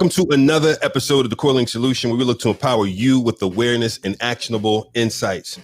Welcome to another episode of the Core Link Solution, where we look to empower you with awareness and actionable insights.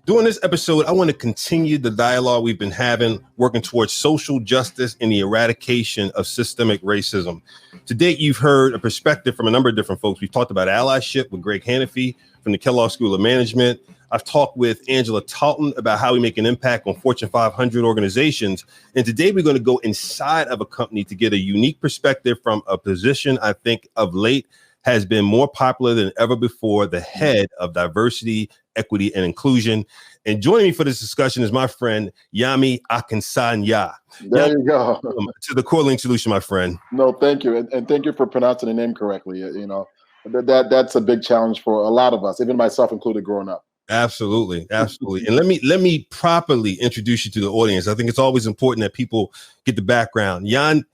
During this episode, I want to continue the dialogue we've been having, working towards social justice and the eradication of systemic racism. To date, you've heard a perspective from a number of different folks. We've talked about allyship with Greg Hanafy from the Kellogg School of Management. I've talked with Angela Talton about how we make an impact on Fortune 500 organizations. And today we're going to go inside of a company to get a unique perspective from a position I think of late has been more popular than ever before, the head of diversity, equity, and inclusion. And joining me for this discussion is my friend, Yemi Akisanya. There you go. To the Core Link Solution, my friend. No, thank you. And thank you for pronouncing the name correctly. You know, that's a big challenge for a lot of us, even myself included, growing up. Absolutely. Absolutely. And let me properly introduce you to the audience. I think it's always important that people get the background. Yemi,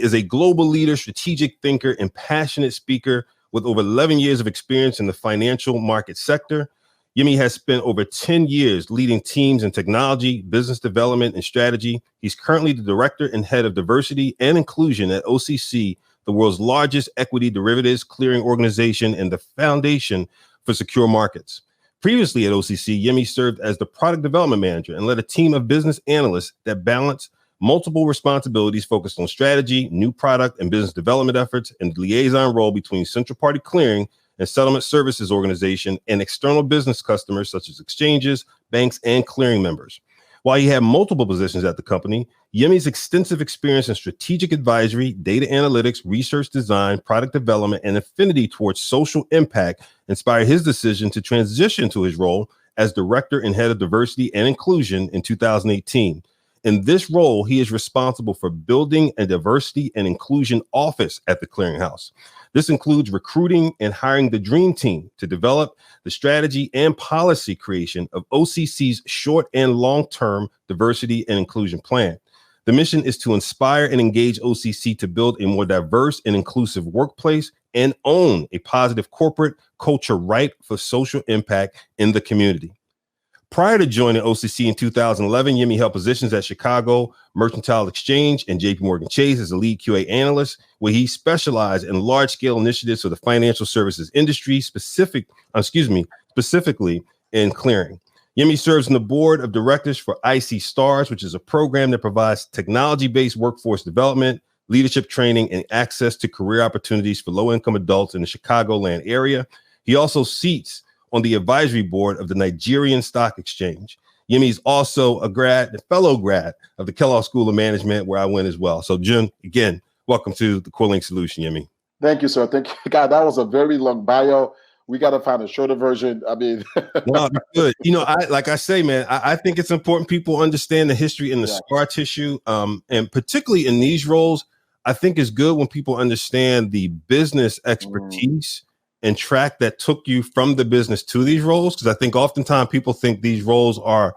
is a global leader, strategic thinker, and passionate speaker with over 11 years of experience in the financial market sector. Yemi has spent over 10 years leading teams in technology, business development, and strategy. He's currently the director and head of diversity and inclusion at OCC, the world's largest equity derivatives clearing organization and the foundation for secure markets. Previously at OCC, Yemi served as the product development manager and led a team of business analysts that balanced multiple responsibilities focused on strategy, new product, and business development efforts, and the liaison role between central party clearing and settlement services organization and external business customers such as exchanges, banks, and clearing members. While he had multiple positions at the company, Yemi's extensive experience in strategic advisory, data analytics, research design, product development, and affinity towards social impact inspired his decision to transition to his role as director and head of diversity and inclusion in 2018. In this role, he is responsible for building a diversity and inclusion office at the clearinghouse. This includes recruiting and hiring the dream team to develop the strategy and policy creation of OCC's short and long-term diversity and inclusion plan. The mission is to inspire and engage OCC to build a more diverse and inclusive workplace and own a positive corporate culture right for social impact in the community. Prior to joining OCC in 2011, Yemi held positions at Chicago Mercantile Exchange and JPMorgan Chase as a lead QA analyst, where he specialized in large-scale initiatives for the financial services industry, specifically in clearing. Yemi serves on the board of directors for IC Stars, which is a program that provides technology-based workforce development, leadership training, and access to career opportunities for low-income adults in the Chicagoland area. He also seats on the advisory board of the Nigerian Stock Exchange. Yemi is also a fellow grad of the Kellogg School of Management, where I went as well. So, Jim, again, welcome to the Core Link Solution, Yemi. Thank you, sir. Thank you. God, that was a very long bio. We got to find a shorter version. I mean, no, good. You know, I think it's important people understand the history and the scar tissue, and particularly in these roles. I think it's good when people understand the business expertise and track that took you from the business to these roles. Because I think oftentimes people think these roles are,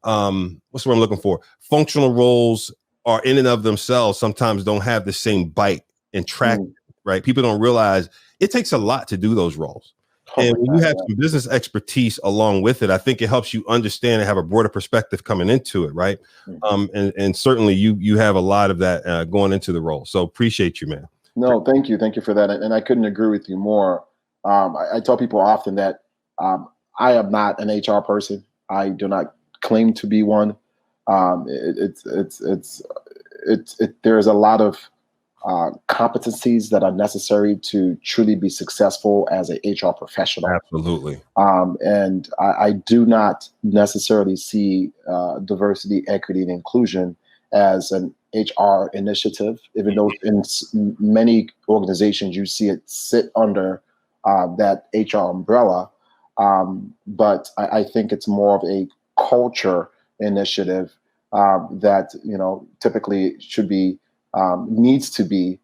what's the word I'm looking for? Functional roles are in and of themselves sometimes don't have the same bite and track, right? People don't realize it takes a lot to do those roles. And when you have some business expertise along with it, I think it helps you understand and have a broader perspective coming into it, right? And certainly you have a lot of that going into the role. So appreciate you, man. No, thank you. Thank you for that. And I couldn't agree with you more. I tell people often that I am not an HR person. I do not claim to be one. There's a lot of competencies that are necessary to truly be successful as an HR professional. Absolutely. And I do not necessarily see diversity, equity, and inclusion as an HR initiative, even though in many organizations you see it sit under that HR umbrella. But I think it's more of a culture initiative that, you know, typically should be, needs to be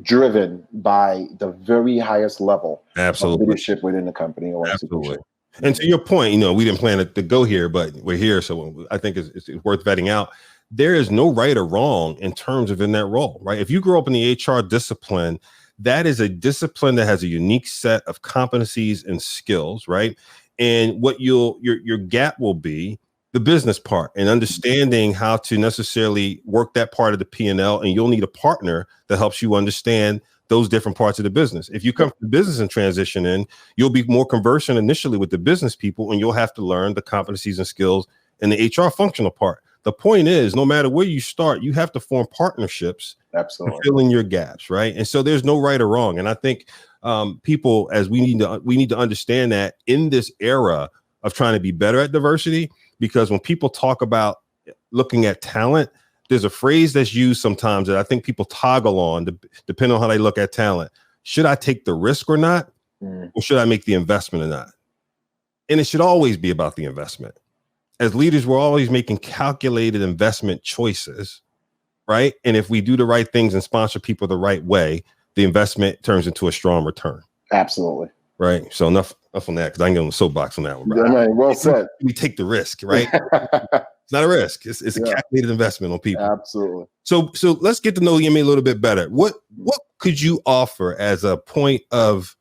driven by the very highest level of leadership within the company or institution. And to your point, you know, we didn't plan to go here, but we're here. So I think it's worth vetting out. There is no right or wrong in terms of in that role, right? If you grew up in the HR discipline, that is a discipline that has a unique set of competencies and skills, right? And what your gap will be, the business part and understanding how to necessarily work that part of the P&L. And you'll need a partner that helps you understand those different parts of the business. If you come from the business and transition in, you'll be more conversant initially with the business people, and you'll have to learn the competencies and skills in the HR functional part. The point is, no matter where you start, you have to form partnerships to fill in your gaps, right? And so there's no right or wrong. And I think people, as we need to understand that in this era of trying to be better at diversity, because when people talk about looking at talent, there's a phrase that's used sometimes that I think people toggle on depending on how they look at talent. Should I take the risk or not? Or should I make the investment or not? And it should always be about the investment. As leaders, we're always making calculated investment choices, right? And if we do the right things and sponsor people the right way, the investment turns into a strong return. Absolutely. Right. So enough on that, because I can get on the soapbox on that one. Yeah, man, well said. We take the risk, right? It's not a risk. It's a calculated investment on people. Absolutely. So let's get to know Yemi a little bit better. What could you offer as a point of,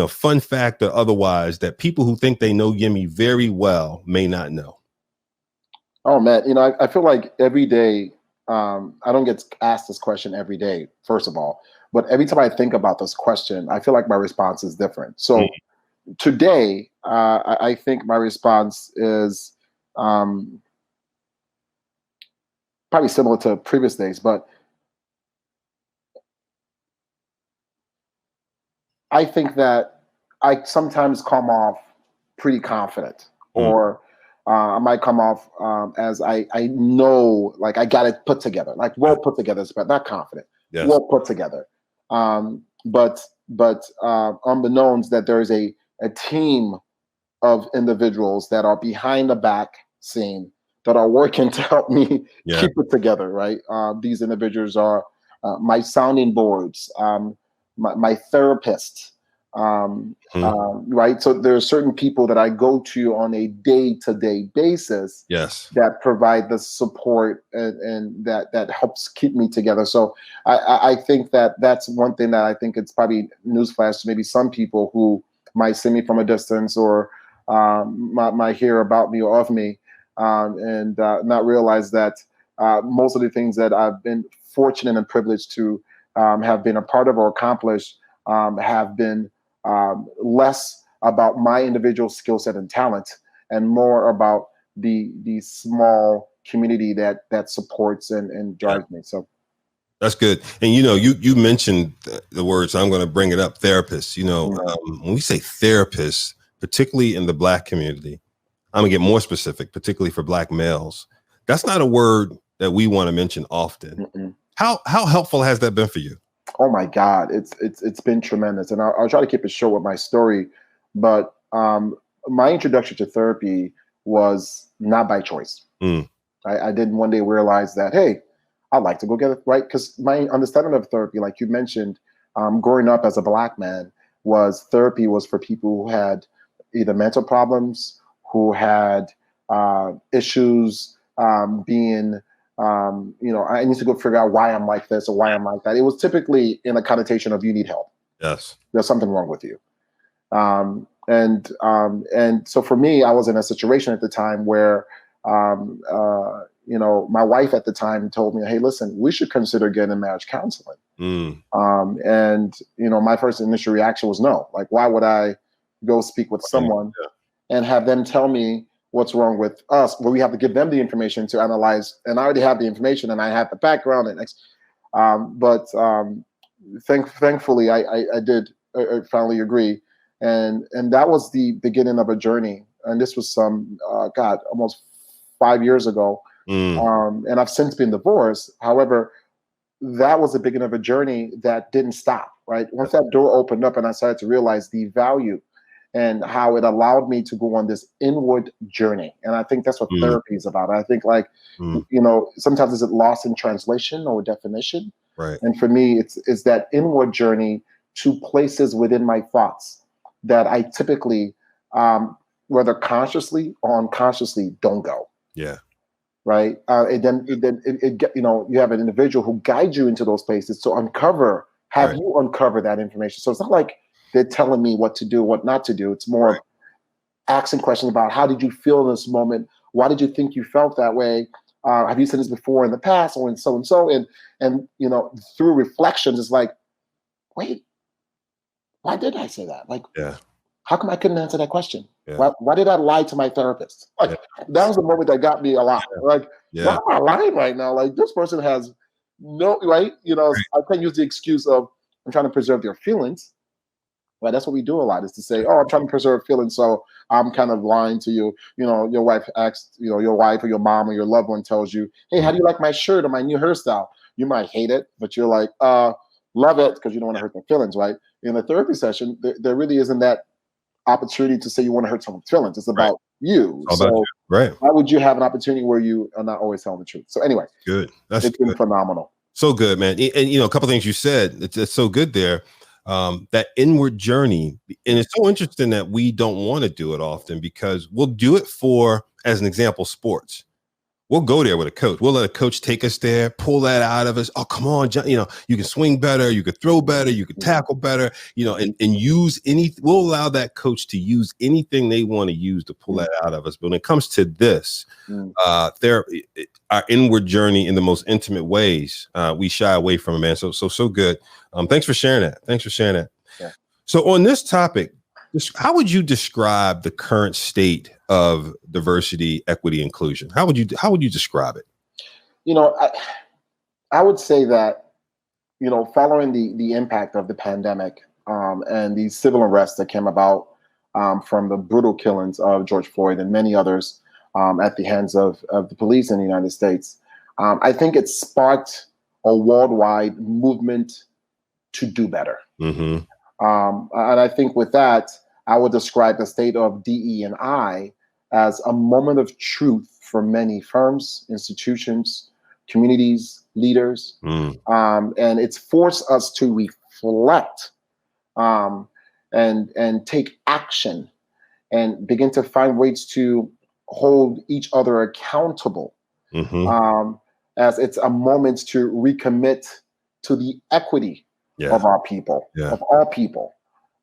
fun fact or otherwise that people who think they know Yemi very well may not know? Oh man, I feel like every day, I don't get asked this question every day, first of all, but every time I think about this question, I feel like my response is different. So today, I think my response is probably similar to previous days, but I think that I sometimes come off pretty confident, or I might come off as I know, like I got it put together, like well put together, but not confident, well put together. But unbeknownst that there is a team of individuals that are behind the back scene that are working to help me keep it together, right? These individuals are my sounding boards, my therapist, right? So there are certain people that I go to on a day-to-day basis that provide the support and that helps keep me together. So I think that's one thing that I think it's probably newsflash to maybe some people who might see me from a distance or might hear about me or of me and not realize that most of the things that I've been fortunate and privileged to have been a part of or accomplish have been less about my individual skill set and talent and more about the small community that supports and drives me. So that's good. And you mentioned the words, I'm going to bring it up, therapists. When we say therapists, particularly in the Black community, I'm gonna get more specific, particularly for Black males, that's not a word that we want to mention often. How helpful has that been for you? Oh my God, it's been tremendous, and I'll try to keep it short with my story. But my introduction to therapy was not by choice. I didn't one day realize that, hey, I'd like to go get it, right? Because my understanding of therapy, like you mentioned, growing up as a Black man, was therapy was for people who had either mental problems, who had issues being, I need to go figure out why I'm like this or why I'm like that. It was typically in a connotation of you need help. Yes. There's something wrong with you. And so for me, I was in a situation at the time where, my wife at the time told me, hey, listen, we should consider getting marriage counseling. And my first initial reaction was no. Like, why would I go speak with someone and have them tell me what's wrong with us? Well, we have to give them the information to analyze, and I already have the information and I have the background. But thankfully, I did finally agree, and that was the beginning of a journey. And this was almost 5 years ago. And I've since been divorced. However, that was the beginning of a journey that didn't stop. Right, once that door opened up, and I started to realize the value and how it allowed me to go on this inward journey. And I think that's what therapy is about. I think sometimes is it lost in translation or definition? Right. And for me, it's that inward journey to places within my thoughts that I typically, whether consciously or unconsciously, don't go. Yeah. Right. And then you have an individual who guides you into those places to have you uncover that information. So it's not like they're telling me what to do, what not to do. It's more asking questions about how did you feel in this moment? Why did you think you felt that way? Have you said this before in the past, or in so and so? And through reflections, it's like, wait, why did I say that? Like, Yeah. how come I couldn't answer that question? Yeah. Why did I lie to my therapist? Like, that was the moment that got me a lot. Like, why am I lying right now? Like, this person has no, right? I can't use the excuse of I'm trying to preserve their feelings. Right? That's what we do a lot, is to say, oh, I'm trying to preserve feelings, so I'm kind of lying to you. Your wife asks, your wife or your mom or your loved one tells you, hey, how do you like my shirt or my new hairstyle? You might hate it, but you're like, love it, because you don't want to hurt their feelings, right? In a therapy session, there really isn't that opportunity to say you want to hurt someone's feelings. It's about you. All about you. Right. Why would you have an opportunity where you are not always telling the truth? So anyway, good. It's been phenomenal. So good, man. And a couple of things you said, it's so good there. That inward journey. And it's so interesting that we don't want to do it often, because we'll do it for, as an example, sports. We'll go there with a coach. We'll let a coach take us there, pull that out of us. Oh, come on, John. You can swing better, you could throw better, you could tackle better, and use we'll allow that coach to use anything they want to use to pull that out of us. But when it comes to this, therapy, our inward journey in the most intimate ways, we shy away from it, man. So good. Thanks for sharing that. Yeah. So on this topic, how would you describe the current state of diversity, equity, inclusion? How would you describe it? I would say that, following the impact of the pandemic and the civil unrest that came about from the brutal killings of George Floyd and many others at the hands of the police in the United States, I think it sparked a worldwide movement to do better. Mm-hmm. And I think with that, I would describe the state of DE&I as a moment of truth for many firms, institutions, communities, leaders. And it's forced us to reflect and take action and begin to find ways to hold each other accountable. As it's a moment to recommit to the equity of our people, of all people.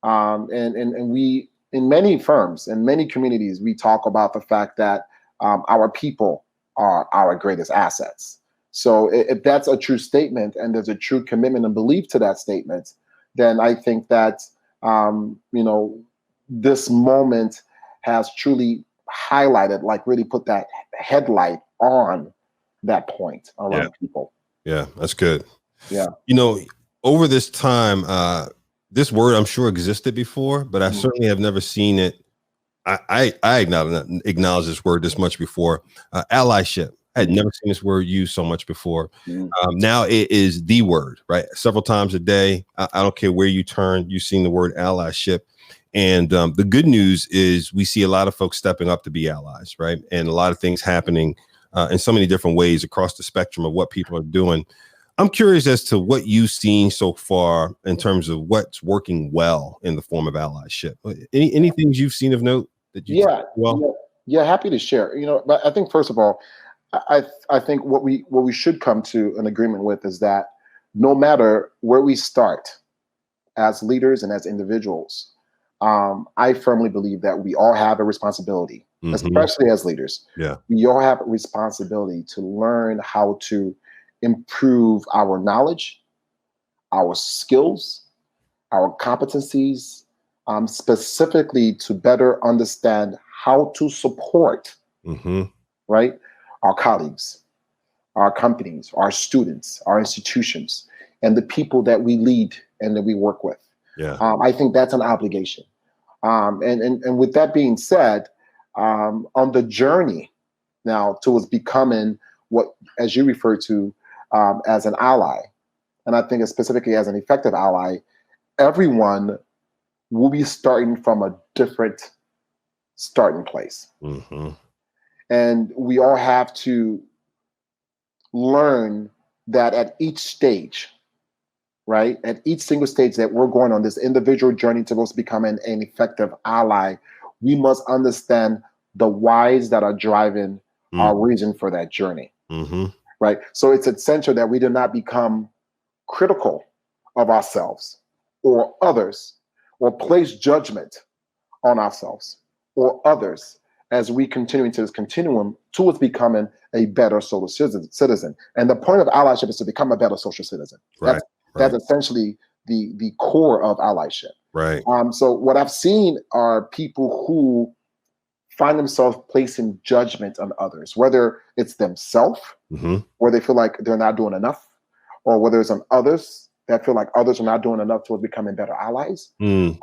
And we, in many firms and many communities, we talk about the fact that our people are our greatest assets. So if that's a true statement and there's a true commitment and belief to that statement, then I think that, this moment has truly highlighted, like really put that headlight on that point around people. Yeah, that's good. Yeah. Over this time, this word I'm sure existed before, but I certainly have never seen it. I acknowledge this word this much before. Allyship. I had never seen this word used so much before. Now it is the word, right? Several times a day. I don't care where you turn, you've seen the word allyship. And the good news is we see a lot of folks stepping up to be allies, right? And a lot of things happening in so many different ways across the spectrum of what people are doing. I'm curious as to what you've seen so far in terms of what's working well in the form of allyship. Any things you've seen of note that you happy to share. But I think first of all, I think what we should come to an agreement with is that no matter where we start as leaders and as individuals, I firmly believe that we all have a responsibility, especially as leaders. Yeah, we all have a responsibility to learn how to improve our knowledge, our skills, our competencies, specifically to better understand how to support, right, our colleagues, our companies, our students, our institutions, and the people that we lead and that we work with. Yeah, I think that's an obligation. And with that being said, on the journey now towards becoming what, as you refer to, as an ally, and I think specifically as an effective ally, everyone will be starting from a different starting place. And we all have to learn that at each stage, right, at each single stage that we're going on this individual journey towards becoming an effective ally, we must understand the whys that are driving our reason for that journey. Right. So it's essential that we do not become critical of ourselves or others, or place judgment on ourselves or others as we continue into this continuum towards becoming a better social citizen. And the point of allyship is to become a better social citizen. Right. That's essentially the core of allyship. Right. So what I've seen are people who find themselves placing judgment on others, whether it's themselves, where they feel like they're not doing enough, or whether it's on others that feel like others are not doing enough towards becoming better allies. And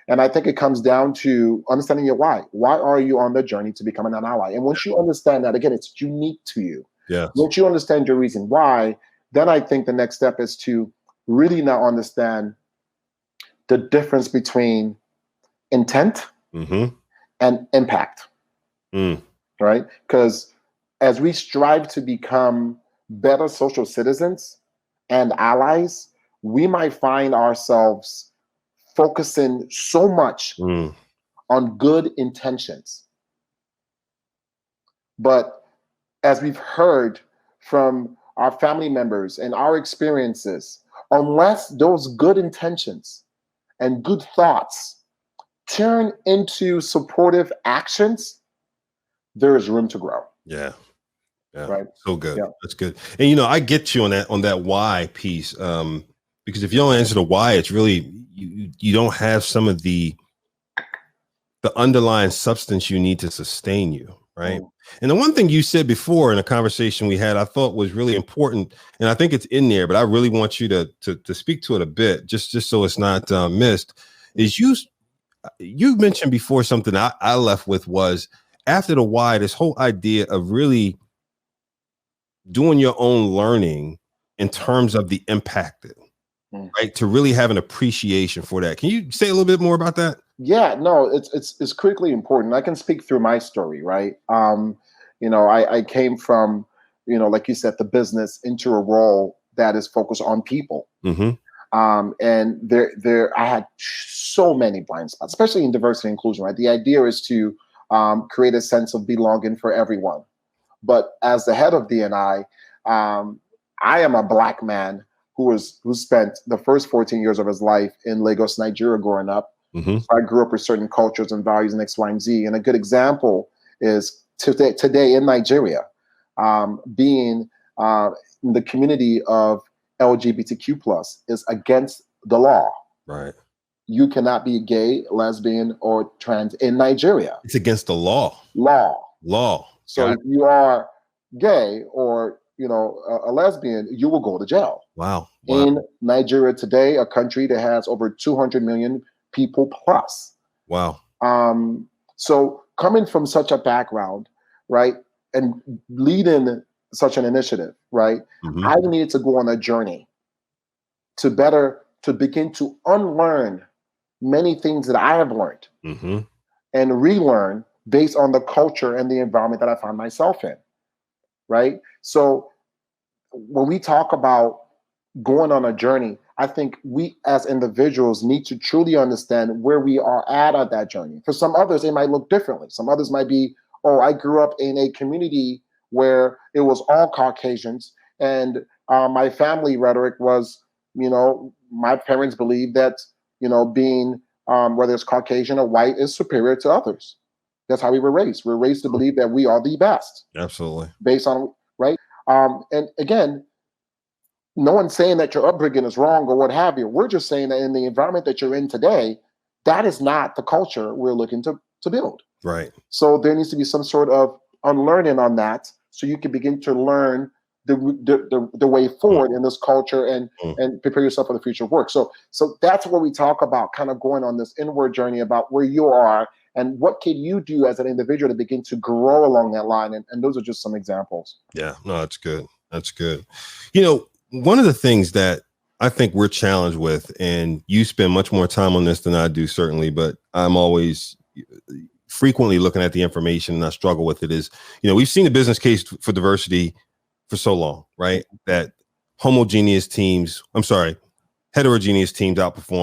I think it comes down to understanding your why. Why are you on the journey to becoming an ally? And once you understand that, again, it's unique to you. Yes. Once you understand your reason why, then I think the next step is to really now understand the difference between intent and impact. Right? Because as we strive to become better social citizens and allies, we might find ourselves focusing so much on good intentions. But as we've heard from our family members and our experiences, unless those good intentions and good thoughts turn into supportive actions, there is room to grow. Yeah. Right. So good. Yeah. That's good. And I get you on that why piece. Because if you don't answer the why, it's really you don't have some of the underlying substance you need to sustain you. Right. And the one thing you said before in a conversation we had, I thought was really important, and I think it's in there, but I really want you to speak to it a bit, just so it's not missed. Is you mentioned before something I left with was after the why, this whole idea of really doing your own learning in terms of the impacted, right? To really have an appreciation for that. Can you say a little bit more about that? Yeah, no, it's critically important. I can speak through my story, right? I came from, like you said, the business into a role that is focused on people. And there I had so many blind spots, especially in diversity and inclusion, right? The idea is to create a sense of belonging for everyone. But as the head of D&I, I am a Black man who spent the first 14 years of his life in Lagos, Nigeria, growing up. So I grew up with certain cultures and values and X, Y, and Z. And a good example is today in Nigeria, being in the community of LGBTQ plus is against the law. Right. You cannot be gay, lesbian, or trans in Nigeria. It's against the law. Law. So if you are gay or a lesbian, you will go to jail. Wow. In Nigeria today, a country that has over 200 million people plus. Wow. So coming from such a background, right, and leading such an initiative, right, I needed to go on a journey to begin to unlearn many things that I have learned and relearn based on the culture and the environment that I find myself in, right? So when we talk about going on a journey, I think we as individuals need to truly understand where we are at that journey. For some others, it might look differently. Some others might be, I grew up in a community where it was all Caucasians, and my family rhetoric was, my parents believed that, being whether it's Caucasian or white is superior to others. That's how we were raised. We're raised to believe that we are the best. Absolutely. Based on, right? And again, no one's saying that your upbringing is wrong or what have you. We're just saying that in the environment that you're in today, that is not the culture we're looking to build. Right. So there needs to be some sort of unlearning on that, so you can begin to learn the way forward in this culture and prepare yourself for the future work. So that's what we talk about, kind of going on this inward journey about where you are and what can you do as an individual to begin to grow along that line. And those are just some examples. Yeah, no, that's good. That's good. One of the things that I think we're challenged with, and you spend much more time on this than I do, certainly, but I'm always frequently looking at the information and I struggle with it, is, we've seen the business case for diversity for so long, right? That heterogeneous teams outperform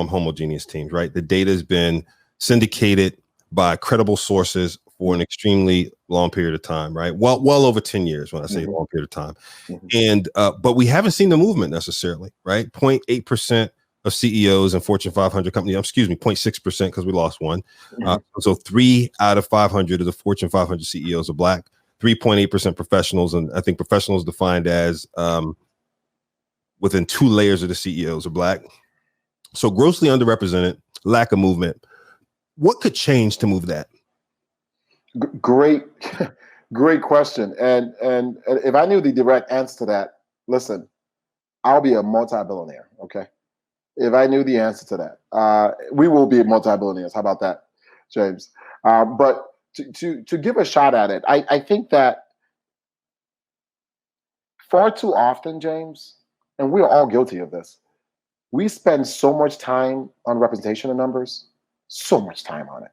homogeneous teams, right? The data has been syndicated by credible sources for an extremely long period of time, right? Well over 10 years when I say long period of time. And but we haven't seen the movement necessarily, right? 0.8% of CEOs in Fortune 500 companies. Excuse me, 0.6% because we lost one. So 3 out of 500 of the Fortune 500 CEOs are Black. 3.8% professionals, and I think professionals defined as within 2 layers of the CEOs are Black. So grossly underrepresented, lack of movement. What could change to move that? Great, great question. And if I knew the direct answer to that, listen, I'll be a multi-billionaire. Okay, if I knew the answer to that, we will be multi-billionaires. How about that, James? But to give a shot at it, I think that far too often, James, and we are all guilty of this, we spend so much time on representation of numbers, so much time on it.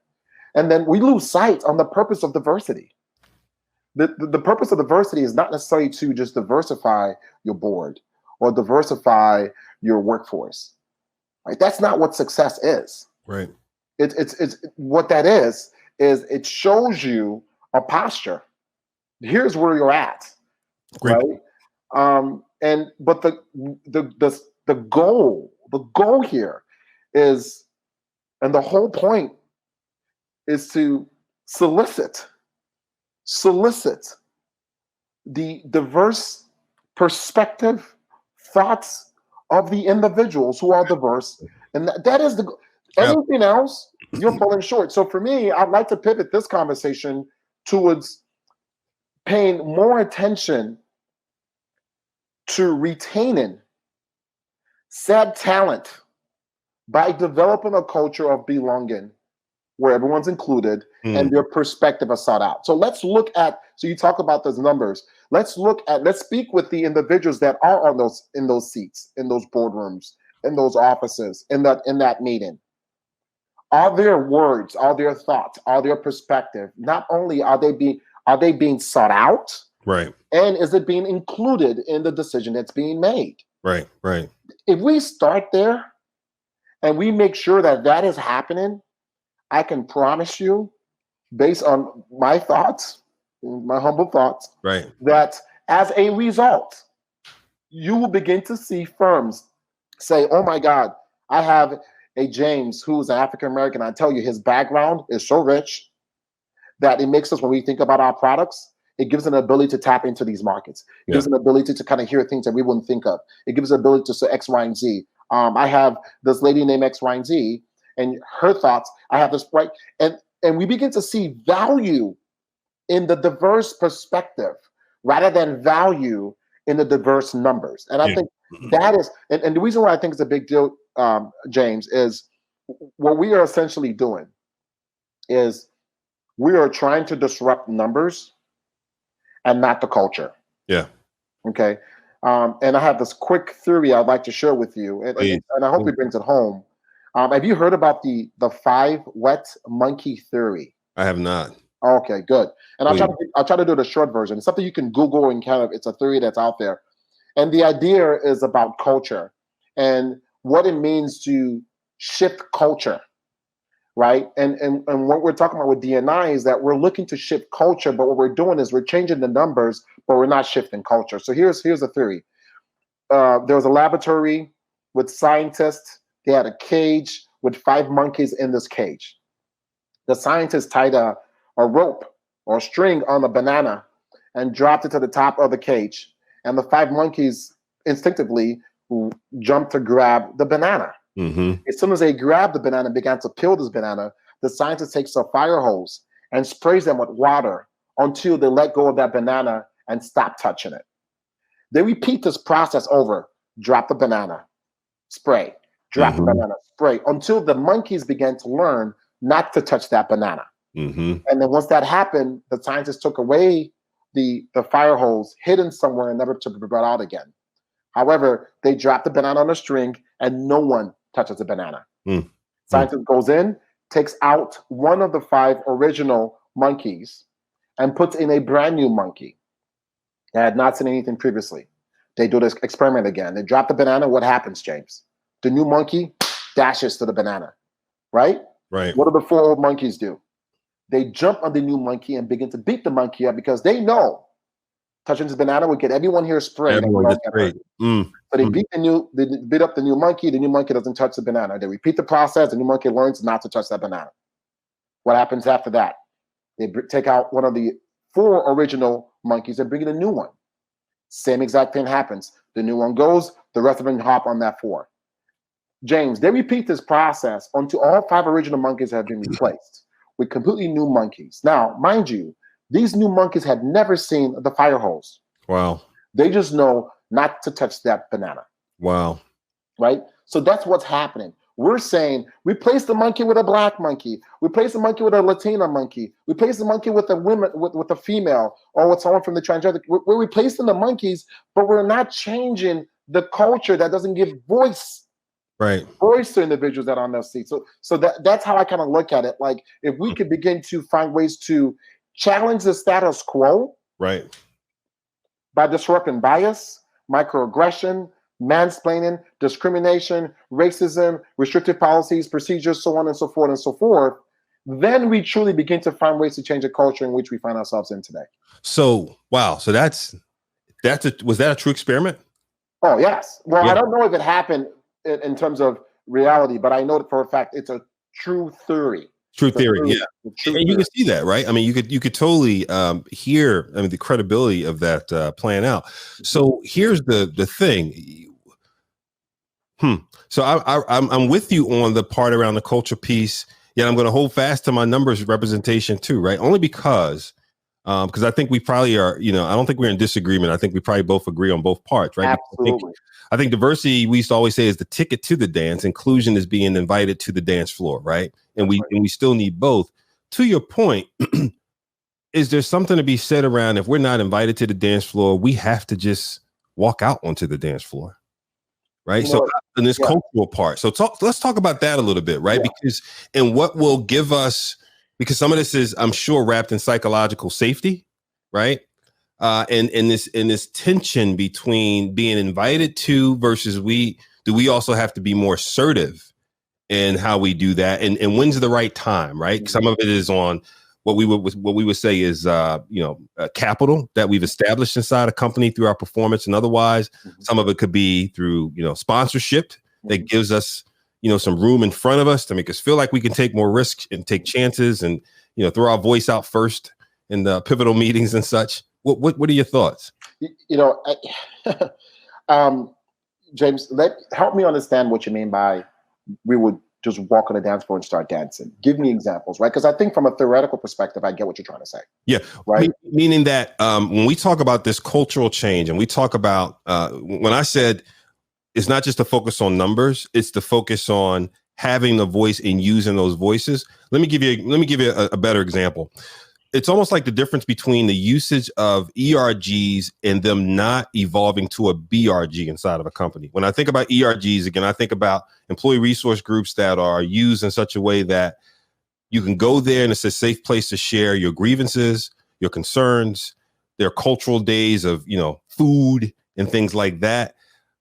And then we lose sight on the purpose of diversity. The purpose of diversity is not necessarily to just diversify your board or diversify your workforce. Right? That's not what success is. Right. It's what that is it shows you a posture. Here's where you're at. Great. Right. But the goal here is, and the whole point is to solicit the diverse perspective, thoughts of the individuals who are diverse. And that is anything else, you're falling short. So for me, I'd like to pivot this conversation towards paying more attention to retaining said talent by developing a culture of belonging where everyone's included and their perspective is sought out. So let's look at, so you talk about those numbers. Let's speak with the individuals that are in those seats, in those boardrooms, in those offices, in that meeting. Are their words, are their thoughts, are their perspective, not only are they being sought out, right, and is it being included in the decision that's being made? Right. If we start there and we make sure that is happening, I can promise you, based on my thoughts, my humble thoughts, right, that as a result, you will begin to see firms say, oh my God, I have a James who's an African-American. I tell you, his background is so rich that it makes us, when we think about our products, it gives an ability to tap into these markets. It gives an ability to kind of hear things that we wouldn't think of. It gives an ability to say X, Y, and Z. I have this lady named X, Y, and Z, and her thoughts. I have this right, and we begin to see value in the diverse perspective rather than value in the diverse numbers. And I think that is, and the reason why I think it's a big deal, James, is what we are essentially doing is we are trying to disrupt numbers and not the culture. Yeah. Okay. And I have this quick theory I'd like to share with you, and I hope it brings it home. Have you heard about the 5 wet monkey theory? I have not. Okay, good. And I'll try to do the short version. It's something you can Google and it's a theory that's out there. And the idea is about culture and what it means to shift culture, right? And what we're talking about with D&I is that we're looking to shift culture, but what we're doing is we're changing the numbers, but we're not shifting culture. So here's the theory. There was a laboratory with scientists. They had a cage with 5 monkeys in this cage. The scientists tied a rope or a string on the banana and dropped it to the top of the cage. And the 5 monkeys instinctively jumped to grab the banana. Mm-hmm. As soon as they grabbed the banana and began to peel this banana, the scientist takes a fire hose and sprays them with water until they let go of that banana and stop touching it. They repeat this process over. Drop the banana, spray. Drop the banana, spray, until the monkeys began to learn not to touch that banana. Mm-hmm. And then once that happened, the scientists took away the fire hose, hidden somewhere and never to be brought out again. However, they dropped the banana on a string and no one touches the banana. Scientist goes in, takes out one of the 5 original monkeys and puts in a brand new monkey that had not seen anything previously. They do this experiment again. They drop the banana. What happens, James? The new monkey dashes to the banana, right? Right. What do the 4 old monkeys do? They jump on the new monkey and begin to beat the monkey up because they know touching this banana would get everyone here sprayed. Everyone gets sprayed. So they beat up the new monkey. The new monkey doesn't touch the banana. They repeat the process. The new monkey learns not to touch that banana. What happens after that? They take out one of the 4 original monkeys and bring in a new one. Same exact thing happens. The new one goes, the rest of them hop on that 4. James, they repeat this process until all 5 original monkeys have been replaced with completely new monkeys. Now, mind you, these new monkeys had never seen the fire hose. Wow. They just know not to touch that banana. Wow. Right? So that's what's happening. We're saying replace the monkey with a black monkey, replace the monkey with a Latina monkey, replace the monkey with a woman with a female or with someone from the transgender. We're replacing the monkeys, but we're not changing the culture that doesn't give voice to individuals that are on their seat. So that's how I kind of look at it. Like if we could begin to find ways to challenge the status quo, by disrupting bias, microaggression, mansplaining, discrimination, racism, restrictive policies, procedures, so on and so forth, then we truly begin to find ways to change the culture in which we find ourselves in today. So, wow. So was that a true experiment? Oh, yes. Well, I don't know if it happened in terms of reality, but I know that for a fact it's a true theory. True theory, yeah. And you can see that, right? I mean, you could totally hear, the credibility of that playing out. So here's the thing. So I'm with you on the part around the culture piece. Yeah, I'm going to hold fast to my numbers representation too, right? Only because I think we probably are, I don't think we're in disagreement. I think we probably both agree on both parts, right? Absolutely. I think diversity, we used to always say, is the ticket to the dance. Inclusion is being invited to the dance floor, right? And we still need both. To your point, is there something to be said around if we're not invited to the dance floor, we have to just walk out onto the dance floor, right? So in this cultural part, let's talk about that a little bit, right? Because what will give us, because some of this is, I'm sure, wrapped in psychological safety, right? And this tension between being invited to versus we also have to be more assertive in how we do that, and when's the right time, right? Some of it is on what we would say is capital that we've established inside a company through our performance and otherwise. Some of it could be through sponsorship that gives us some room in front of us to make us feel like we can take more risks and take chances and throw our voice out first in the pivotal meetings and such. What are your thoughts? James, help me understand what you mean by we would just walk on the dance floor and start dancing. Give me examples, right? Because I think from a theoretical perspective, I get what you're trying to say. Yeah, right. Meaning that when we talk about this cultural change and we talk about when I said it's not just to focus on numbers, it's to focus on having the voice and using those voices. Let me give you a better example. It's almost like the difference between the usage of ERGs and them not evolving to a BRG inside of a company. When I think about ERGs, again, I think about employee resource groups that are used in such a way that you can go there and it's a safe place to share your grievances, your concerns, their cultural days of, food and things like that.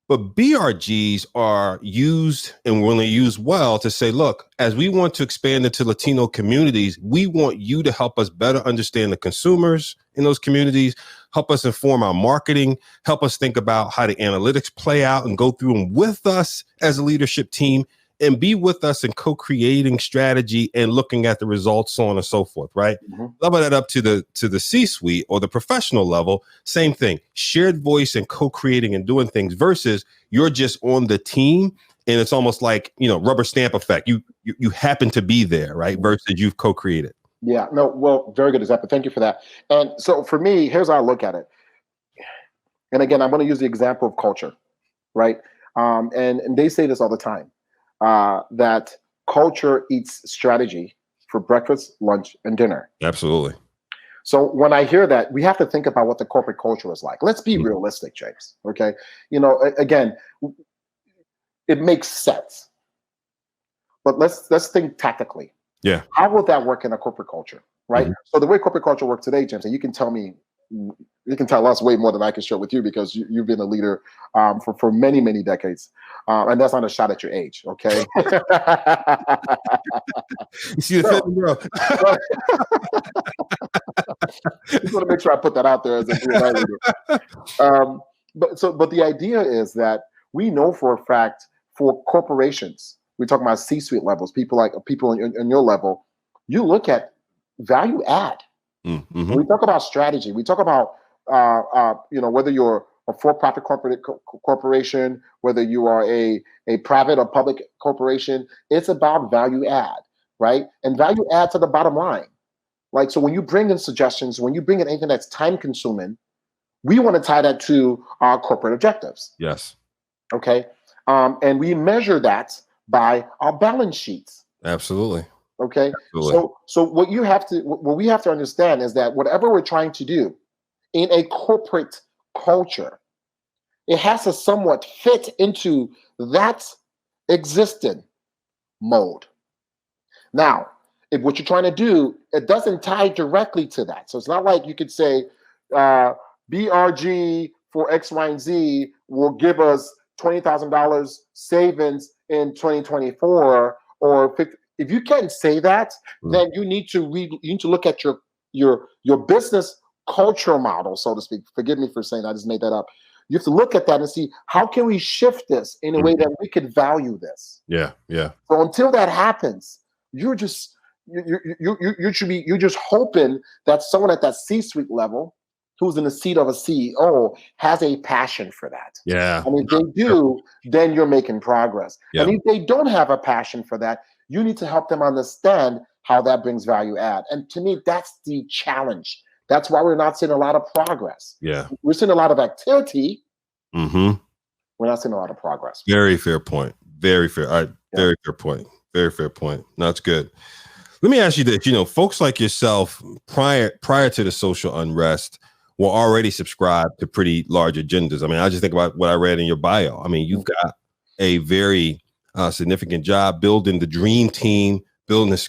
But BRGs are used, and when they're used well, to say, look, as we want to expand into Latino communities, we want you to help us better understand the consumers in those communities, help us inform our marketing, help us think about how the analytics play out and go through them with us as a leadership team, and be with us in co-creating strategy and looking at the results, so on and so forth, right? Level that up to the C-suite or the professional level, same thing, shared voice and co-creating and doing things versus you're just on the team and it's almost like, rubber stamp effect. You happen to be there, right? Versus you've co-created. Yeah, no, well, very good example. Thank you for that. And so for me, here's how I look at it. And again, I'm going to use the example of culture, right? And they say this all the time. That culture eats strategy for breakfast, lunch, and dinner. Absolutely. So when I hear that, we have to think about what the corporate culture is like. Let's be realistic, James. Okay. Again, it makes sense. But let's think tactically. Yeah. How will that work in a corporate culture? Right. So the way corporate culture works today, James, and you can tell us way more than I can share with you because you've been a leader for many, many decades. And that's not a shot at your age, okay? You see the thing, bro? just want to make sure I put that out there as a D&I leader. But the idea is that we know for a fact for corporations, we're talking about C-suite levels, people in your level, you look at value add. Mm-hmm. When we talk about strategy, we talk about whether you're a for-profit corporation, whether you are a private or public corporation, it's about value add, right? And value add to the bottom line. Like, so when you bring in suggestions, when you bring in anything that's time consuming, we want to tie that to our corporate objectives. Yes. Okay. And we measure that by our balance sheets. Absolutely. Okay. Absolutely. So what we have to understand is that whatever we're trying to do in a corporate culture, it has to somewhat fit into that existing mode. Now, if what you're trying to do, it doesn't tie directly to that. So it's not like you could say, BRG for X, Y, and Z will give us $20,000 savings in 2024, or 50. If you can't say that, then you need to look at your business cultural model, so to speak. Forgive me for saying I just made that up. You have to look at that and see, how can we shift this in a way that we could value this? Yeah, yeah. So until that happens, you're just hoping that someone at that C-suite level who's in the seat of a CEO has a passion for that. Yeah. And if they do, then you're making progress. Yeah. And if they don't have a passion for that, you need to help them understand how that brings value add. And to me, that's the challenge. That's why we're not seeing a lot of progress. Yeah. We're seeing a lot of activity. Mm-hmm. We're not seeing a lot of progress. Very fair point. Very fair. All right. Yeah. Very fair point. Very fair point. No, that's good. Let me ask you this. Folks like yourself, prior to the social unrest, were already subscribed to pretty large agendas. I mean, I just think about what I read in your bio. I mean, you've got a very significant job building the dream team, building this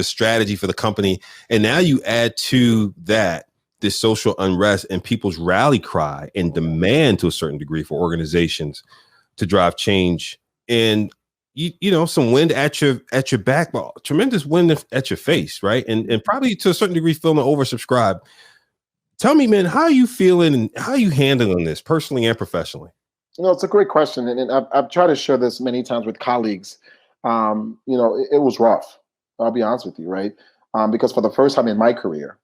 strategy for the company. And now you add to that this social unrest and people's rally cry and demand to a certain degree for organizations to drive change. And some wind at your back, but tremendous wind at your face, right? And probably to a certain degree feeling oversubscribed. Tell me, man, how are you feeling and how are you handling this personally and professionally? It's a great question. And I've tried to share this many times with colleagues. It was rough. I'll be honest with you, right? Because for the first time in my career,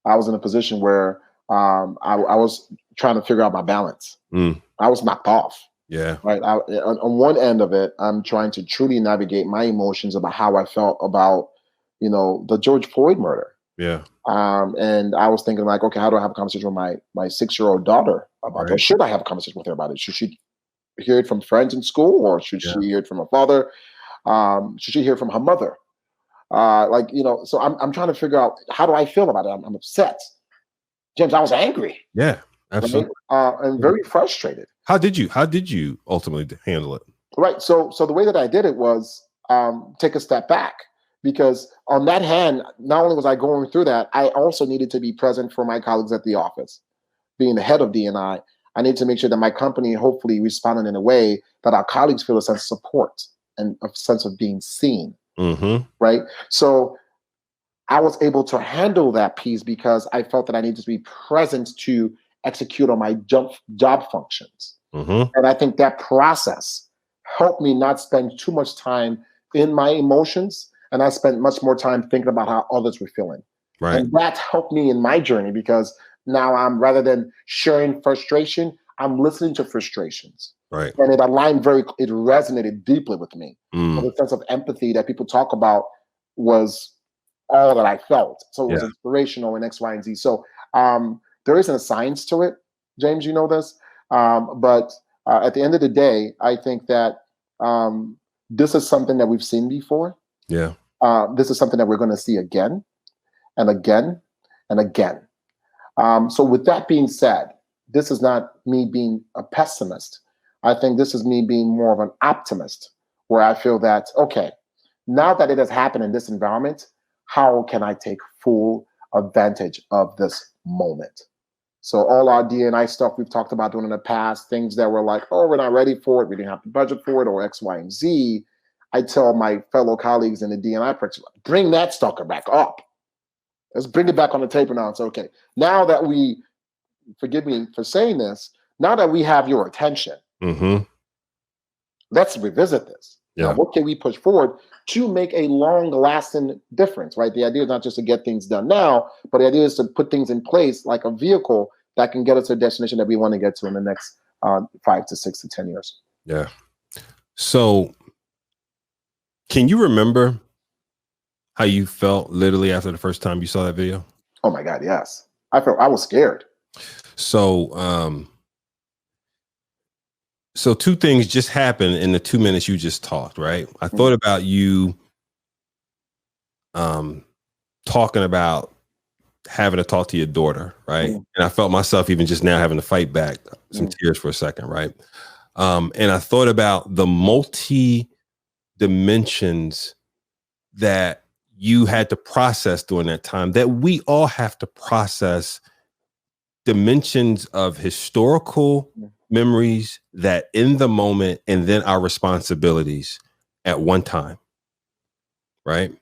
I was in a position where I was trying to figure out my balance. I was knocked off. Yeah. Right. On one end of it, I'm trying to truly navigate my emotions about how I felt about, the George Floyd murder. Yeah. And I was thinking like, okay, how do I have a conversation with my 6-year-old daughter about it? Or should I have a conversation with her about it? Should she hear it from friends in school, or should she hear it from her father? Should she hear it from her mother? So I'm trying to figure out, how do I feel about it? I'm upset. James, I was angry. Yeah, absolutely. Right? And very frustrated. How did you ultimately handle it? Right. So the way that I did it was take a step back, because on that hand, not only was I going through that, I also needed to be present for my colleagues at the office. Being the head of D&I need to make sure that my company hopefully responded in a way that our colleagues feel a sense of support and a sense of being seen. Mm-hmm. Right. So I was able to handle that piece because I felt that I needed to be present to execute on my job functions. Mm-hmm. And I think that process helped me not spend too much time in my emotions, and I spent much more time thinking about how others were feeling. Right. And that helped me in my journey, because now rather than sharing frustration, I'm listening to frustrations. Right. And it resonated deeply with me. The sense of empathy that people talk about was all that I felt. So it was inspirational in X, Y, and Z. So there isn't a science to it, James, you know this. But at the end of the day, I think that this is something that we've seen before. Yeah. This is something that we're going to see again and again and again. So with that being said, this is not me being a pessimist. I think this is me being more of an optimist, where I feel that, okay, now that it has happened in this environment, how can I take full advantage of this moment? So all our D&I stuff we've talked about doing in the past, things that were like, oh, we're not ready for it, we didn't have the budget for it, or X, Y, and Z. I tell my fellow colleagues in the D&I practice, bring that sucker back up. Let's bring it back on the table now. It's okay. Now that we, forgive me for saying this, now that we have your attention, let's revisit this. Yeah. Now, what can we push forward to make a long-lasting difference, right? The idea is not just to get things done now, but the idea is to put things in place like a vehicle that can get us to a destination that we want to get to in the next 5 to 6 to 10 years. Yeah. So can you remember how you felt literally after the first time you saw that video? Oh my God, yes. I was scared. So, so two things just happened in the 2 minutes you just talked, right? I thought about you talking about having to talk to your daughter, right? And I felt myself even just now having to fight back some tears for a second, right? And I thought about the multi dimensions that you had to process during that time, that we all have to process, dimensions of historical memories that in the moment, and then our responsibilities at one time, right?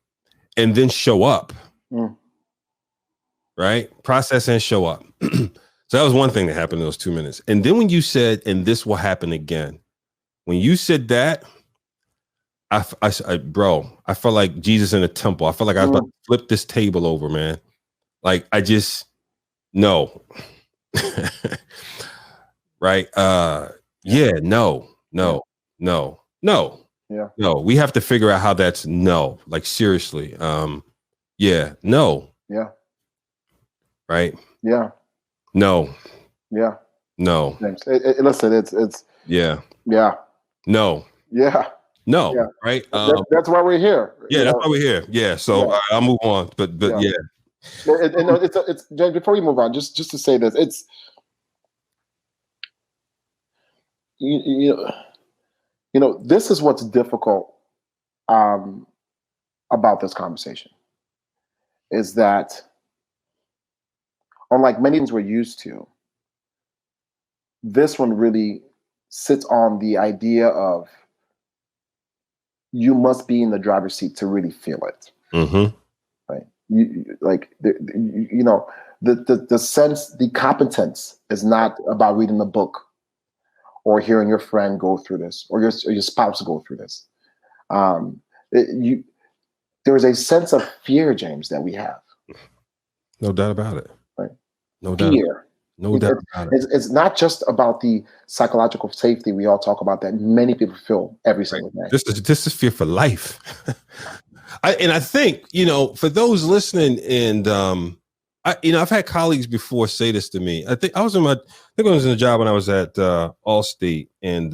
And then show up, right? Process and show up. So that was one thing that happened in those 2 minutes. And then when you said, and this will happen again, when you said that, bro, I felt like Jesus in a temple. I felt like I was about to flip this table over, man. Like, I just, no. Right. Yeah. No. Yeah. No. We have to figure out how that's no. Like, seriously. Yeah. No. Yeah. Right. Yeah. No. Yeah. No. Listen, it's. Yeah. Yeah. No. Yeah. No. Yeah. Right. That's why we're here. Yeah. That's why we're here. Yeah. So I'll move on. But yeah. It's James, before we move on, just to say this, it's you know, this is what's difficult about this conversation, is that unlike many things we're used to, this one really sits on the idea of you must be in the driver's seat to really feel it. Right? The sense, the competence is not about reading the book or hearing your friend go through this, or your spouse go through this. There's a sense of fear, James, that we have. No doubt about it. Right? No fear. doubt. No doubt about it. It's not just about the psychological safety we all talk about that many people feel every single day. This is fear for life. I think, for those listening, and I've had colleagues before say this to me. I think I was in a job when I was at Allstate, and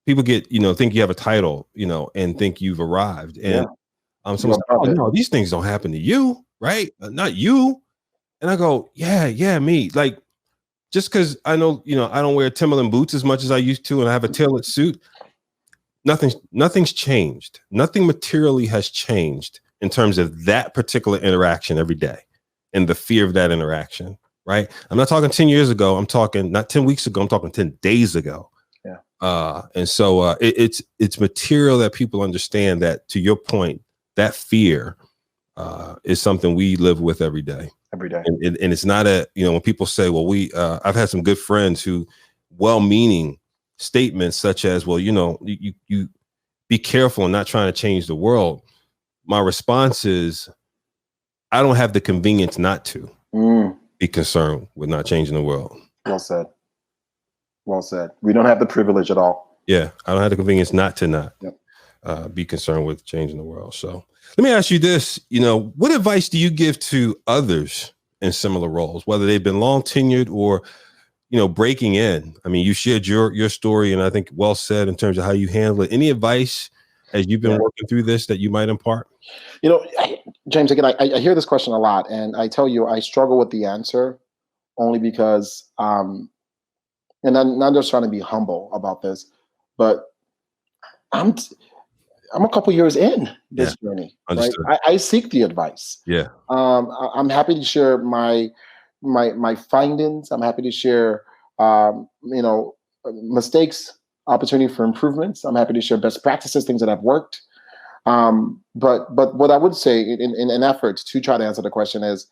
people get think you have a title, and think you've arrived, and someone's like, oh no, these things don't happen to you, right? Not you. And I go, yeah, me. Like, just because I know, I don't wear Timberland boots as much as I used to, and I have a tailored suit, nothing's changed. Nothing materially has changed in terms of that particular interaction every day and the fear of that interaction, right? I'm not talking 10 years ago. I'm talking not 10 weeks ago. I'm talking 10 days ago. Yeah. And so it's material that people understand that, to your point, that fear is something we live with every day. Every day. And it's not when people say, well, I've had some good friends who well-meaning statements such as, well, you be careful and not trying to change the world. My response is, I don't have the convenience not to be concerned with not changing the world. Well said. Well said. We don't have the privilege at all. Yeah. I don't have the convenience not be concerned with changing the world. So let me ask you this, what advice do you give to others in similar roles, whether they've been long tenured or, breaking in? I mean, you shared your story, and I think well said in terms of how you handle it. Any advice as you've been working through this that you might impart? James, again, I hear this question a lot, and I tell you, I struggle with the answer only because, and I'm not just trying to be humble about this, but I'm a couple years in this journey. Right? I seek the advice. Yeah. I'm happy to share my findings. I'm happy to share, mistakes, opportunity for improvements. I'm happy to share best practices, things that have worked. But what I would say in an effort to try to answer the question is,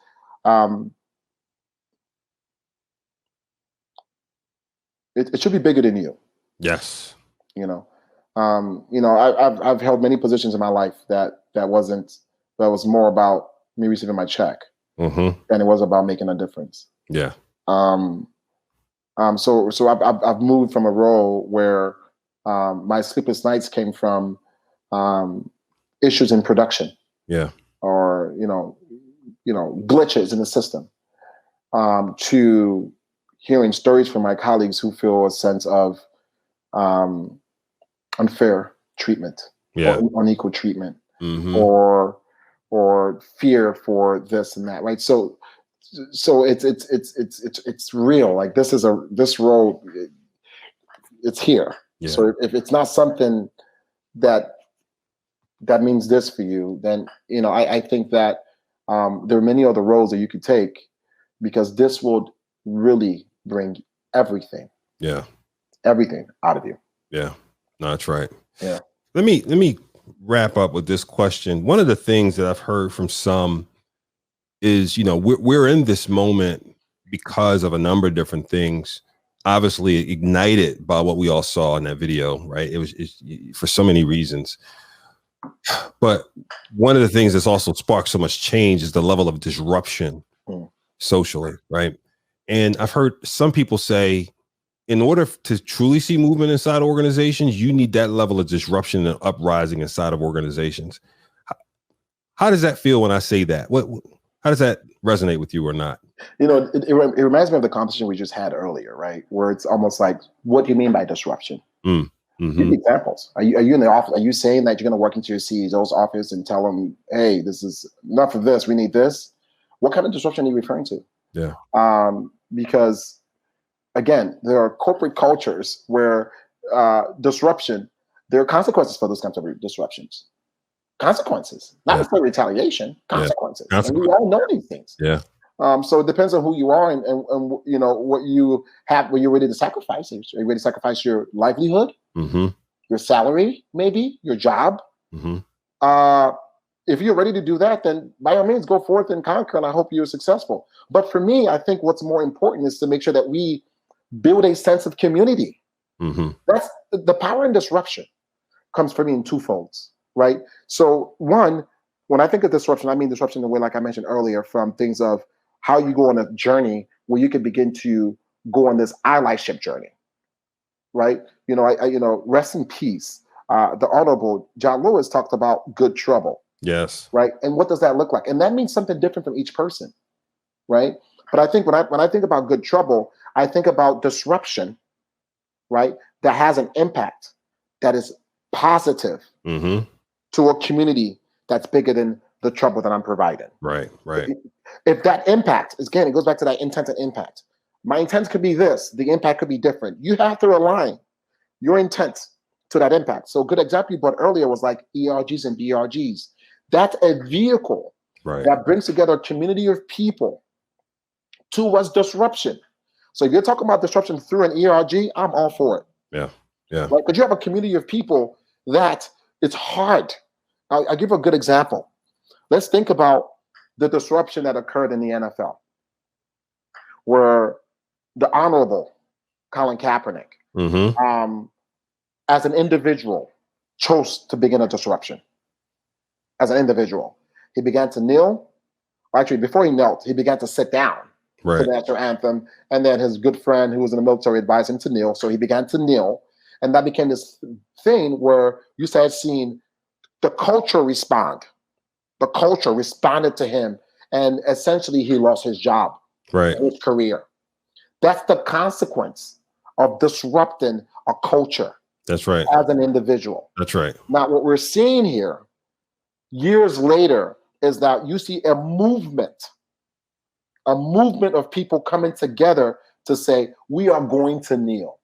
it should be bigger than you. Yes. You know, I've held many positions in my life that was more about me receiving my check than it was about making a difference. Yeah. So I've moved from a role where my sleepless nights came from issues in production. Yeah. Or glitches in the system, to hearing stories from my colleagues who feel a sense of unfair treatment, or unequal treatment, or fear for this and that, right? So it's real. Like this role, it's here. Yeah. So if it's not something that means this for you, then I think that there are many other roles that you could take, because this will really bring everything out of you. Yeah, no, that's right. Yeah. Let me wrap up with this question. One of the things that I've heard from some is, we're in this moment because of a number of different things, obviously ignited by what we all saw in that video, right? It's for so many reasons. But one of the things that's also sparked so much change is the level of disruption socially, right? And I've heard some people say, in order to truly see movement inside organizations, you need that level of disruption and uprising inside of organizations. How does that feel when I say that? How does that resonate with you or not? It reminds me of the conversation we just had earlier, right? Where it's almost like, what do you mean by disruption? Give me examples. Are you in the office? Are you saying that you're going to walk into your CEO's office and tell them, hey, this is enough of this, we need this? What kind of disruption are you referring to? Yeah. Because again, there are corporate cultures where disruption, there are consequences for those kinds of disruptions. Consequences, not necessarily retaliation, consequences. And we all know these things. Yeah. So it depends on who you are and what you have, what you're ready to sacrifice. Are you ready to sacrifice your livelihood, your salary, maybe your job? If you're ready to do that, then by all means, go forth and conquer, and I hope you're successful. But for me, I think what's more important is to make sure that we build a sense of community. That's the power in disruption comes for me in two folds, right? So one, when I think of disruption, I mean disruption in the way, like I mentioned earlier, from things of how you go on a journey where you can begin to go on this allyship journey, right? Rest in peace. The Honorable John Lewis talked about good trouble. Yes. Right. And what does that look like? And that means something different from each person. Right. But I think when I think about good trouble, I think about disruption, right, that has an impact that is positive to a community that's bigger than the trouble that I'm providing. Right. If that impact, again, it goes back to that intent and impact. My intent could be this, the impact could be different. You have to align your intent to that impact. So a good example you brought earlier was like ERGs and BRGs. That's a vehicle that brings together a community of people towards disruption. So if you're talking about disruption through an ERG, I'm all for it. Yeah. Right? Because you have a community of people that it's hard. I'll give a good example. Let's think about the disruption that occurred in the NFL, where the Honorable Colin Kaepernick, as an individual, chose to begin a disruption. As an individual, he began to kneel. Actually, before he knelt, he began to sit down to the national anthem. And then his good friend, who was in the military, advised him to kneel. So he began to kneel. And that became this thing where you started seeing the culture respond. The culture responded to him. And essentially, he lost his job, his career. That's the consequence of disrupting a culture. That's right. As an individual. That's right. Now, what we're seeing here, years later, is that you see a movement of people coming together to say, we are going to kneel.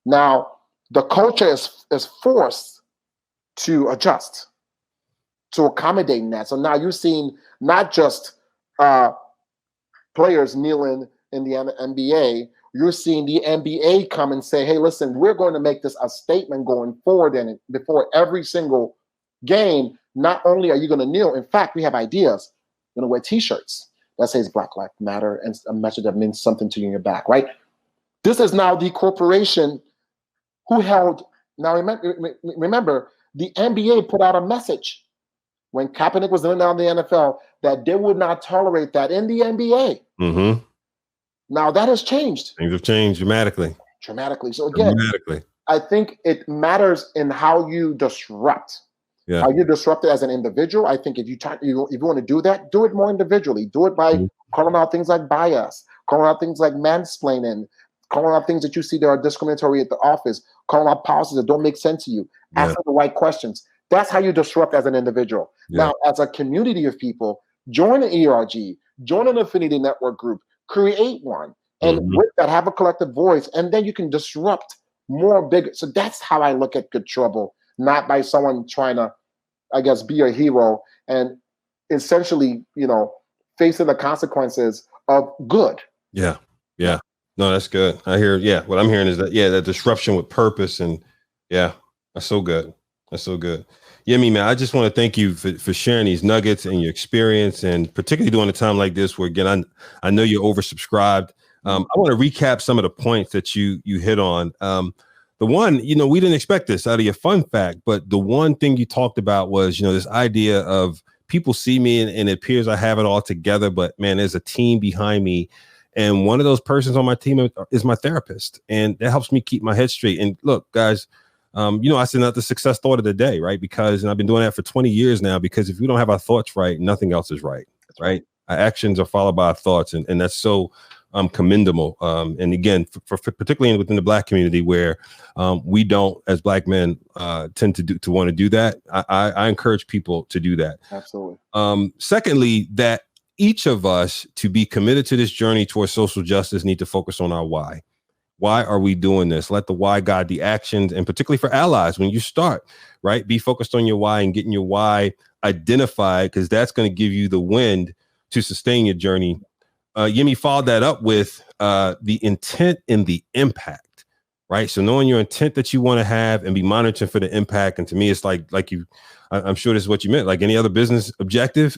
Now, the culture is forced to adjust, to accommodate that. So now you're seeing not just players kneeling in the NBA, you're seeing the NBA come and say, hey, listen, we're going to make this a statement going forward, and before every single gain, not only are you going to kneel, in fact, we have ideas. You're going to wear T-shirts that says Black Lives Matter and a message that means something to you in your back, right? This is now the corporation who held. Now remember, the NBA put out a message when Kaepernick was in the NFL that they would not tolerate that in the NBA. Mm-hmm. Now that has changed. Things have changed dramatically. So again, I think it matters in how you disrupt. Yeah. How you disrupt it as an individual. I think if you want to do that, do it more individually. Do it by calling out things like bias, calling out things like mansplaining, calling out things that you see that are discriminatory at the office, calling out policies that don't make sense to you, asking the right questions. That's how you disrupt as an individual. Yeah. Now, as a community of people, join an ERG, join an affinity network group, create one, and with that, have a collective voice, and then you can disrupt more bigger. So that's how I look at Good Trouble, not by someone trying to, I guess, be a hero and essentially, facing the consequences of good. Yeah. Yeah. No, that's good. I hear, what I'm hearing is that, that disruption with purpose. And that's so good. That's so good. Yemi, man, I just want to thank you for sharing these nuggets and your experience, and particularly during a time like this where, again, I know you're oversubscribed. I want to recap some of the points that you hit on. The one, we didn't expect this out of your fun fact, but the one thing you talked about was, this idea of people see me and it appears I have it all together, but man, there's a team behind me. And one of those persons on my team is my therapist. And that helps me keep my head straight. And look, guys, I send out the success thought of the day, right? And I've been doing that for 20 years now, because if we don't have our thoughts right, nothing else is right, right? Our actions are followed by our thoughts. And that's so commendable. And again, for particularly within the Black community where we don't, as Black men, tend to want to do that. I encourage people to do that. Absolutely. Secondly, that each of us, to be committed to this journey towards social justice, need to focus on our why. Why are we doing this? Let the why guide the actions, and particularly for allies, when you start, right? Be focused on your why and getting your why identified, because that's going to give you the wind to sustain your journey. Yemi followed that up with the intent and the impact, right? So knowing your intent that you want to have and be monitoring for the impact. And to me, it's like I'm sure this is what you meant, like any other business objective.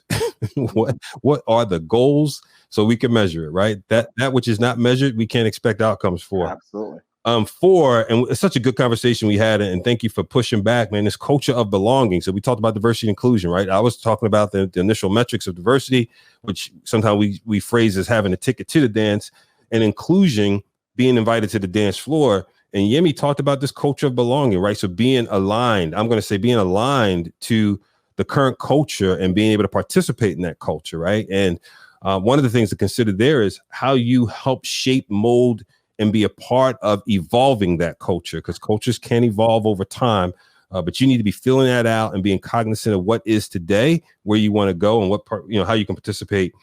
What are the goals so we can measure it, right? That which is not measured, we can't expect outcomes for. Absolutely. 4, and it's such a good conversation we had, and thank you for pushing back, man, this culture of belonging. So we talked about diversity and inclusion, right? I was talking about the initial metrics of diversity, which sometimes we phrase as having a ticket to the dance, and inclusion, being invited to the dance floor. And Yemi talked about this culture of belonging, right? So being aligned, I'm going to say being aligned to the current culture and being able to participate in that culture, right? And one of the things to consider there is how you help shape, mold, and be a part of evolving that culture, because cultures can evolve over time, but you need to be filling that out and being cognizant of what is today, where you want to go, and what part, how you can participate.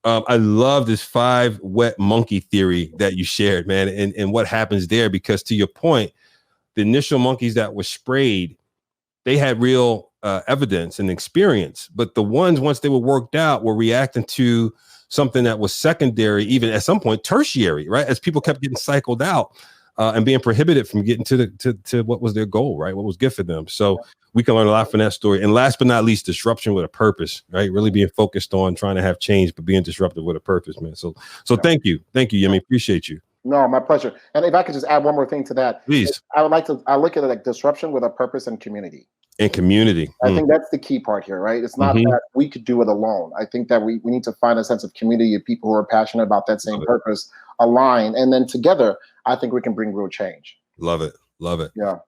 I love this 5 wet monkey theory that you shared, man, and what happens there, because to your point, the initial monkeys that were sprayed, they had real evidence and experience, but the ones, once they were worked out, were reacting to something that was secondary, even at some point tertiary, right? As people kept getting cycled out and being prohibited from getting to what was their goal, right? What was good for them. So we can learn a lot from that story. And last but not least, disruption with a purpose, right? Really being focused on trying to have change, but being disruptive with a purpose, man. So thank you, Yemi. Appreciate you. No, my pleasure. And if I could just add one more thing to that, please. I look at it like disruption with a purpose and community. And community. I think that's the key part here, right? It's not that we could do it alone. I think that we need to find a sense of community of people who are passionate about that same purpose, align, and then together, I think we can bring real change. Love it. Yeah.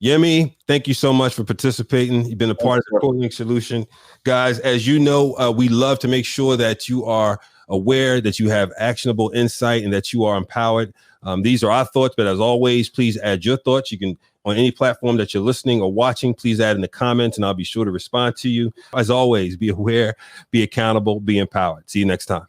Yemi, thank you so much for participating. You've been a part of the Coordinating Solution. Guys, as you know, we love to make sure that you are aware, that you have actionable insight, and that you are empowered. These are our thoughts, but as always, please add your thoughts. You can, on any platform that you're listening or watching, please add in the comments, and I'll be sure to respond to you. As always, be aware, be accountable, be empowered. See you next time.